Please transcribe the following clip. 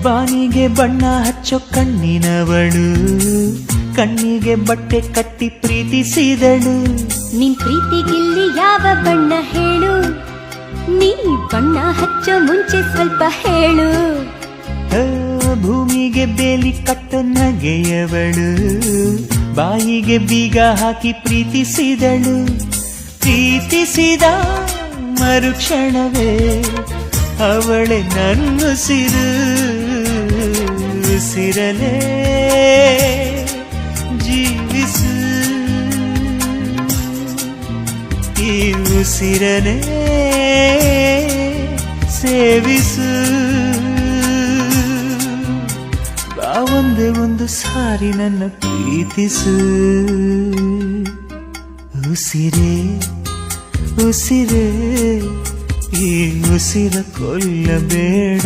ಬಾನಿಗೆ ಬಣ್ಣ ಹಚ್ಚೋ ಕಣ್ಣಿನವಳು, ಕಣ್ಣಿಗೆ ಬಟ್ಟೆ ಕಟ್ಟಿ ಪ್ರೀತಿಸಿದಳು. ನಿನ್ ಪ್ರೀತಿಗಿಲ್ಲಿ ಯಾವ ಬಣ್ಣ ಹೇಳು, ನೀ ಬಣ್ಣ ಹಚ್ಚೋ ಮುಂಚೆ ಸ್ವಲ್ಪ ಹೇಳು. ಭೂಮಿಗೆ ಬೇಲಿ ಕಟ್ಟೋ ನಗೆಯವಳು, ಬಾಯಿಗೆ ಬೀಗ ಹಾಕಿ ಪ್ರೀತಿಸಿದಳು. ಪ್ರೀತಿಸಿದ ಮರುಕ್ಷಣವೇ ಅವಳೆ ನನ್ನುಸಿರು. ಉಸಿರಲೇ ಜೀವಿಸು, ಈ ಉಸಿರನೇ ಸೇವಿಸು. ಒಂದೇ ಒಂದು ಸಾರಿ ನನ್ನ ಪ್ರೀತಿಸು. ಉಸಿರೇ ಉಸಿರೇ ಈ ಉಸಿರ ಕೊಲ್ಲಬೇಡ.